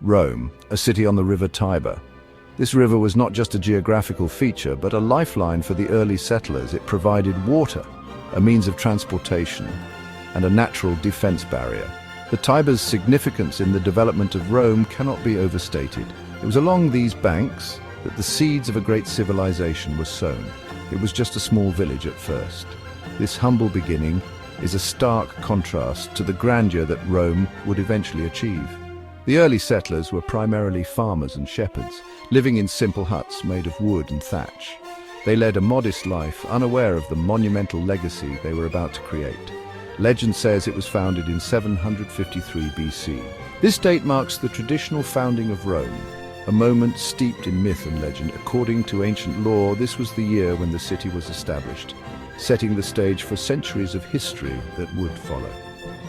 Rome, a city on the river Tiber. This river was not just a geographical feature, but a lifeline for the early settlers. It provided water, a means of transportation, and a natural defense barrier. The Tiber's significance in the development of Rome cannot be overstated. It was along these banks that the seeds of a great civilization were sown. It was just a small village at first. This humble beginning is a stark contrast to the grandeur that Rome would eventually achieve. The early settlers were primarily farmers and shepherds, living in simple huts made of wood and thatch. They led a modest life, unaware of the monumental legacy they were about to create. Legend says it was founded in 753 BC. This date marks the traditional founding of Rome, a moment steeped in myth and legend. According to ancient lore, this was the year when the city was established, setting the stage for centuries of history that would follow.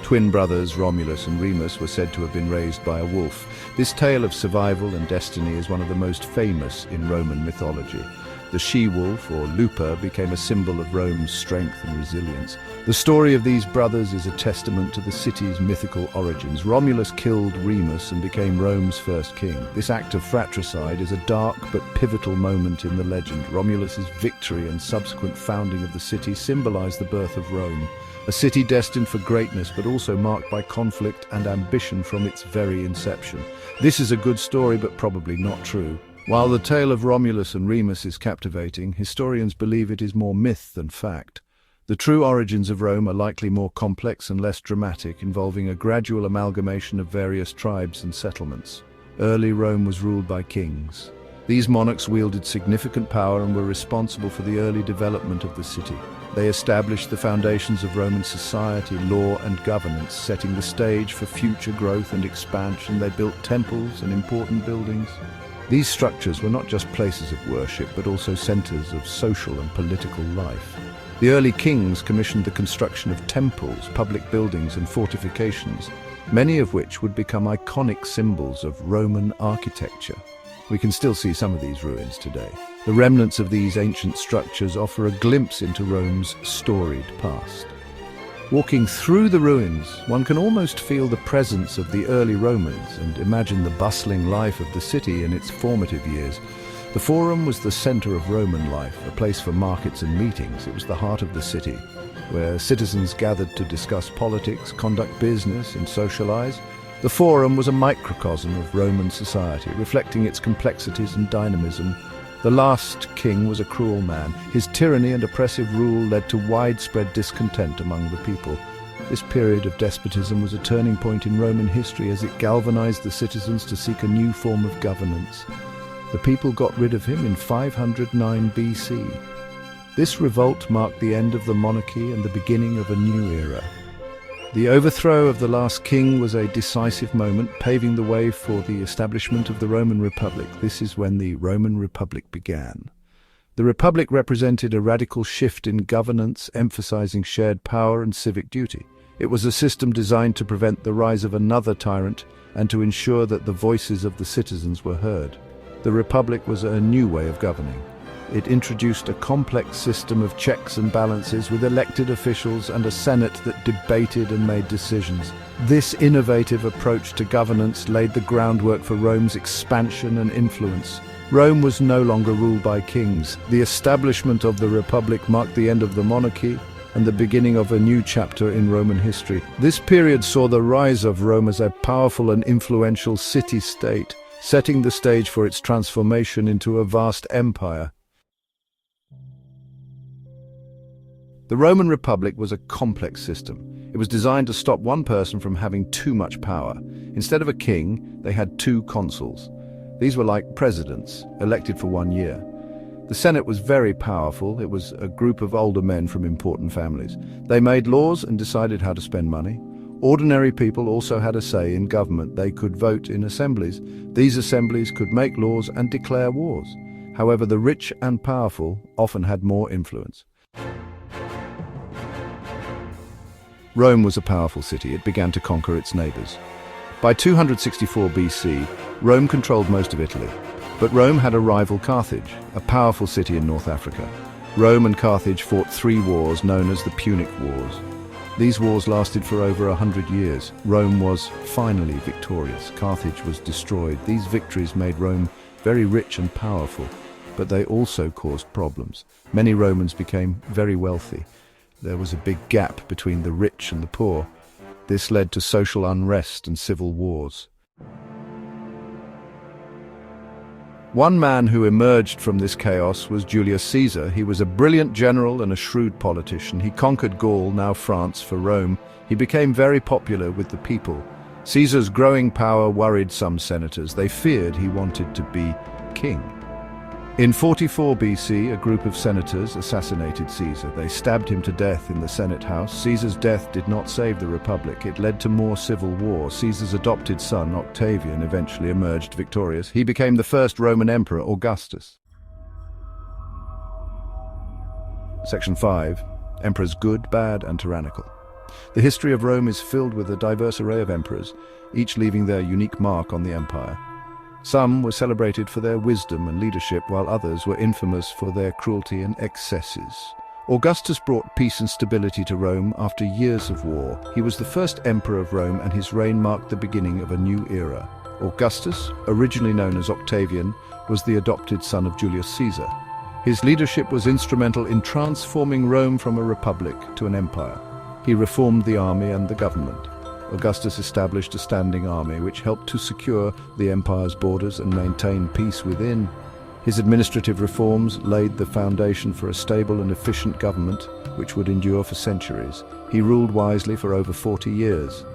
Twin brothers Romulus and Remus were said to have been raised by a wolf. This tale of survival and destiny is one of the most famous in Roman mythology. The she-wolf, or lupa, became a symbol of Rome's strength and resilience. The story of these brothers is a testament to the city's mythical origins. Romulus killed Remus and became Rome's first king. This act of fratricide is a dark but pivotal moment in the legend. Romulus's victory and subsequent founding of the city symbolize the birth of Rome, a city destined for greatness but also marked by conflict and ambition from its very inception. This is a good story, but probably not true. While the tale of Romulus and Remus is captivating, historians believe it is more myth than fact. The true origins of Rome are likely more complex and less dramatic, involving a gradual amalgamation of various tribes and settlements. Early Rome was ruled by kings. These monarchs wielded significant power and were responsible for the early development of the city. They established the foundations of Roman society, law and governance, setting the stage for future growth and expansion. They built temples and important buildings. These structures were not just places of worship, but also centers of social and political life. The early kings commissioned the construction of temples, public buildings, and fortifications, many of which would become iconic symbols of Roman architecture. We can still see some of these ruins today. The remnants of these ancient structures offer a glimpse into Rome's storied past. Walking through the ruins, one can almost feel the presence of the early Romans and imagine the bustling life of the city in its formative years. The Forum was the center of Roman life, a place for markets and meetings. It was the heart of the city, where citizens gathered to discuss politics, conduct business, and socialize. The Forum was a microcosm of Roman society, reflecting its complexities and dynamism. The last king was a cruel man. His tyranny and oppressive rule led to widespread discontent among the people. This period of despotism was a turning point in Roman history as it galvanized the citizens to seek a new form of governance. The people got rid of him in 509 BC. This revolt marked the end of the monarchy and the beginning of a new era. The overthrow of the last king was a decisive moment, paving the way for the establishment of the Roman Republic. This is when the Roman Republic began. The Republic represented a radical shift in governance, emphasizing shared power and civic duty. It was a system designed to prevent the rise of another tyrant and to ensure that the voices of the citizens were heard. The Republic was a new way of governing. It introduced a complex system of checks and balances with elected officials and a Senate that debated and made decisions. This innovative approach to governance laid the groundwork for Rome's expansion and influence. Rome was no longer ruled by kings. The establishment of the Republic marked the end of the monarchy and the beginning of a new chapter in Roman history. This period saw the rise of Rome as a powerful and influential city-state, setting the stage for its transformation into a vast empire. The Roman Republic was a complex system. It was designed to stop one person from having too much power. Instead of a king, they had two consuls. These were like presidents, elected for 1 year. The Senate was very powerful. It was a group of older men from important families. They made laws and decided how to spend money. Ordinary people also had a say in government. They could vote in assemblies. These assemblies could make laws and declare wars. However, the rich and powerful often had more influence. Rome was a powerful city. It began to conquer its neighbors. By 264 BC, Rome controlled most of Italy. But Rome had a rival, Carthage, a powerful city in North Africa. Rome and Carthage fought 3 wars known as the Punic Wars. These wars lasted for over 100 years. Rome was finally victorious. Carthage was destroyed. These victories made Rome very rich and powerful, but they also caused problems. Many Romans became very wealthy. There was a big gap between the rich and the poor. This led to social unrest and civil wars. One man who emerged from this chaos was Julius Caesar. He was a brilliant general and a shrewd politician. He conquered Gaul, now France, for Rome. He became very popular with the people. Caesar's growing power worried some senators. They feared he wanted to be king. In 44 BC, a group of senators assassinated Caesar. They stabbed him to death in the Senate house. Caesar's death did not save the Republic. It led to more civil war. Caesar's adopted son, Octavian, eventually emerged victorious. He became the first Roman emperor, Augustus. Section 5. Emperors good, bad, and tyrannical. The history of Rome is filled with a diverse array of emperors, each leaving their unique mark on the empire. Some were celebrated for their wisdom and leadership, while others were infamous for their cruelty and excesses. Augustus brought peace and stability to Rome after years of war. He was the first emperor of Rome, and his reign marked the beginning of a new era. Augustus, originally known as Octavian, was the adopted son of Julius Caesar. His leadership was instrumental in transforming Rome from a republic to an empire. He reformed the army and the government. Augustus established a standing army which helped to secure the empire's borders and maintain peace within. His administrative reforms laid the foundation for a stable and efficient government which would endure for centuries. He ruled wisely for over 40 years.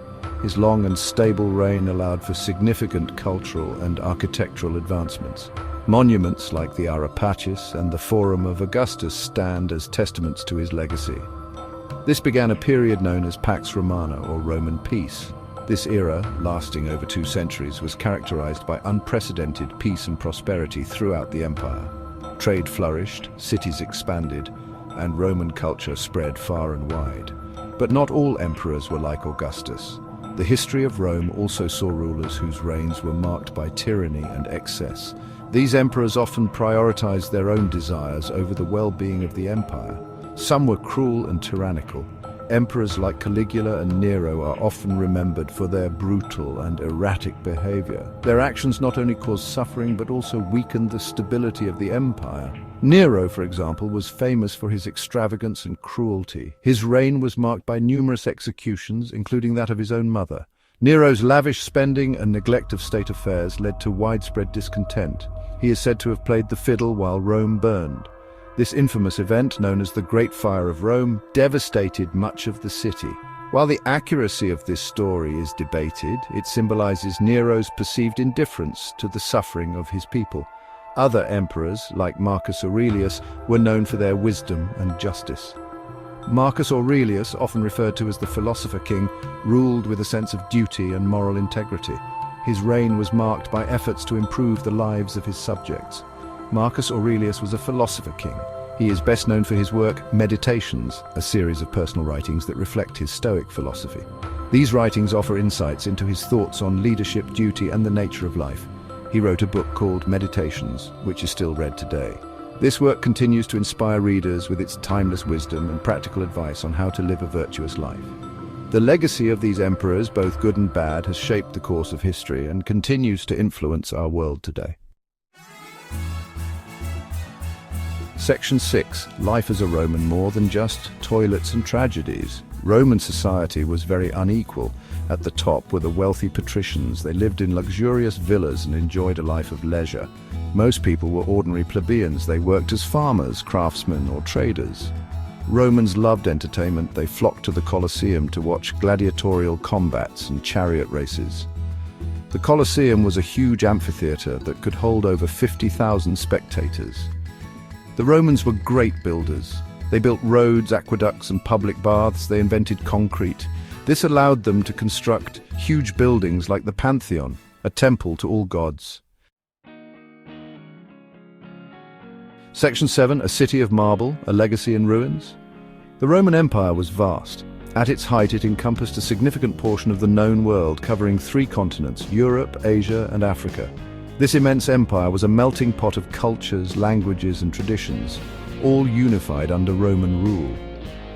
His long and stable reign allowed for significant cultural and architectural advancements. Monuments like the Ara Pacis and the Forum of Augustus stand as testaments to his legacy. This began a period known as Pax Romana, or Roman peace. This era, lasting over 2 centuries, was characterized by unprecedented peace and prosperity throughout the empire. Trade flourished, cities expanded, and Roman culture spread far and wide. But not all emperors were like Augustus. The history of Rome also saw rulers whose reigns were marked by tyranny and excess. These emperors often prioritized their own desires over the well-being of the empire. Some were cruel and tyrannical. Emperors like Caligula and Nero are often remembered for their brutal and erratic behavior. Their actions not only caused suffering but also weakened the stability of the empire. Nero, for example, was famous for his extravagance and cruelty. His reign was marked by numerous executions, including that of his own mother. Nero's lavish spending and neglect of state affairs led to widespread discontent. He is said to have played the fiddle while Rome burned. This infamous event, known as the Great Fire of Rome, devastated much of the city. While the accuracy of this story is debated, it symbolizes Nero's perceived indifference to the suffering of his people. Other emperors, like Marcus Aurelius, were known for their wisdom and justice. Marcus Aurelius, often referred to as the philosopher king, ruled with a sense of duty and moral integrity. His reign was marked by efforts to improve the lives of his subjects. Marcus Aurelius was a philosopher king. He is best known for his work Meditations, a series of personal writings that reflect his Stoic philosophy. These writings offer insights into his thoughts on leadership, duty, and the nature of life. He wrote a book called Meditations, which is still read today. This work continues to inspire readers with its timeless wisdom and practical advice on how to live a virtuous life. The legacy of these emperors, both good and bad, has shaped the course of history and continues to influence our world today. Section 6. Life as a Roman: more than just toilets and tragedies. Roman society was very unequal. At the top were the wealthy patricians. They lived in luxurious villas and enjoyed a life of leisure. Most people were ordinary plebeians. They worked as farmers, craftsmen, or traders. Romans loved entertainment. They flocked to the Colosseum to watch gladiatorial combats and chariot races. The Colosseum was a huge amphitheater that could hold over 50,000 spectators. The Romans were great builders. They built roads, aqueducts, and public baths. They invented concrete. This allowed them to construct huge buildings like the Pantheon, a temple to all gods. Section 7. A city of marble, a legacy in ruins. The Roman Empire was vast. At its height, it encompassed a significant portion of the known world, covering 3 continents: Europe, Asia, and Africa. This immense empire was a melting pot of cultures, languages, and traditions, all unified under Roman rule.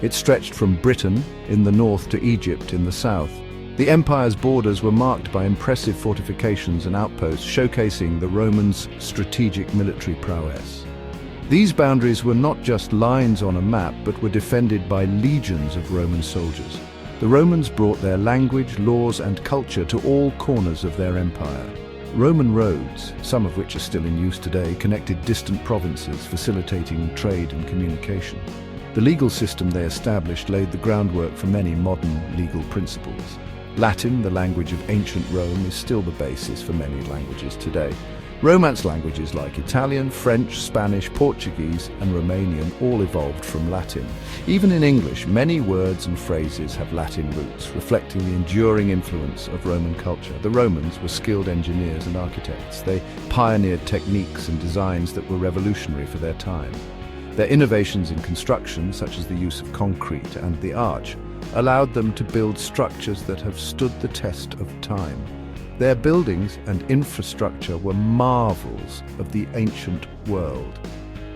It stretched from Britain in the north to Egypt in the south. The empire's borders were marked by impressive fortifications and outposts, showcasing the Romans' strategic military prowess. These boundaries were not just lines on a map, but were defended by legions of Roman soldiers. The Romans brought their language, laws, and culture to all corners of their empire. Roman roads, some of which are still in use today, connected distant provinces, facilitating trade and communication. The legal system they established laid the groundwork for many modern legal principles. Latin, the language of ancient Rome, is still the basis for many languages today. Romance languages like Italian, French, Spanish, Portuguese, and Romanian all evolved from Latin. Even in English, many words and phrases have Latin roots, reflecting the enduring influence of Roman culture. The Romans were skilled engineers and architects. They pioneered techniques and designs that were revolutionary for their time. Their innovations in construction, such as the use of concrete and the arch, allowed them to build structures that have stood the test of time. Their buildings and infrastructure were marvels of the ancient world.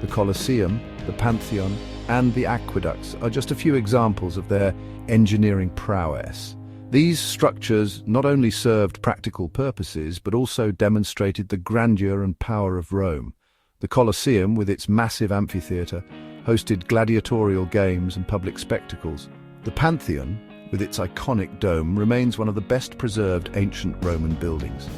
The Colosseum, the Pantheon, and the aqueducts are just a few examples of their engineering prowess. These structures not only served practical purposes, but also demonstrated the grandeur and power of Rome. The Colosseum, with its massive amphitheatre, hosted gladiatorial games and public spectacles. The Pantheon, with its iconic dome, remains one of the best preserved ancient Roman buildings.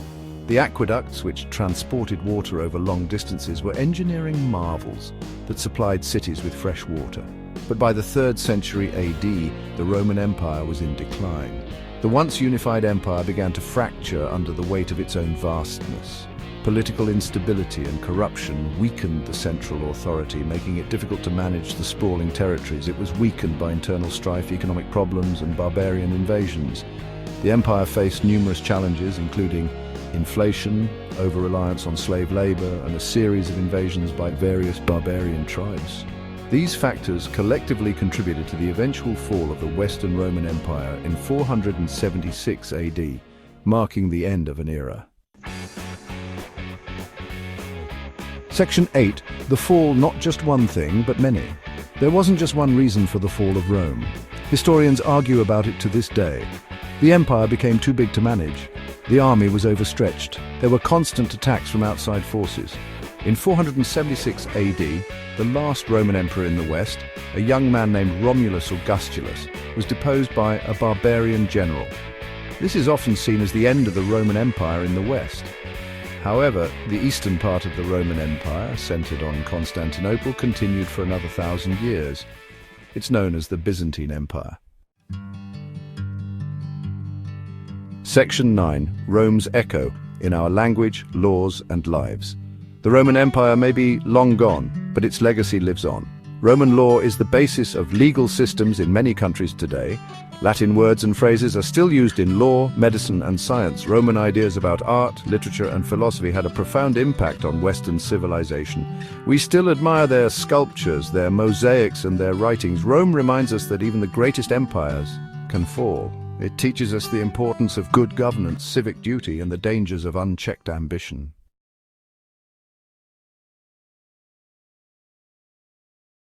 The aqueducts, which transported water over long distances, were engineering marvels that supplied cities with fresh water. But by the 3rd century AD, the Roman Empire was in decline. The once unified empire began to fracture under the weight of its own vastness. Political instability and corruption weakened the central authority, making it difficult to manage the sprawling territories. It was weakened by internal strife, economic problems, and barbarian invasions. The empire faced numerous challenges, including inflation, over-reliance on slave labor, and a series of invasions by various barbarian tribes. These factors collectively contributed to the eventual fall of the Western Roman Empire in 476 AD, marking the end of an era. Section 8. The fall, not just one thing, but many. There wasn't just one reason for the fall of Rome. Historians argue about it to this day. The empire became too big to manage. The army was overstretched. There were constant attacks from outside forces. In 476 AD, the last Roman emperor in the West, a young man named Romulus Augustulus, was deposed by a barbarian general. This is often seen as the end of the Roman Empire in the West. However, the eastern part of the Roman Empire, centered on Constantinople, continued for another 1,000 years. It's known as the Byzantine Empire. Section 9. Rome's echo in our language, laws, and lives. The Roman Empire may be long gone, but its legacy lives on. Roman law is the basis of legal systems in many countries today. Latin words and phrases are still used in law, medicine, and science. Roman ideas about art, literature, and philosophy had a profound impact on Western civilization. We still admire their sculptures, their mosaics, and their writings. Rome reminds us that even the greatest empires can fall. It teaches us the importance of good governance, civic duty, and the dangers of unchecked ambition.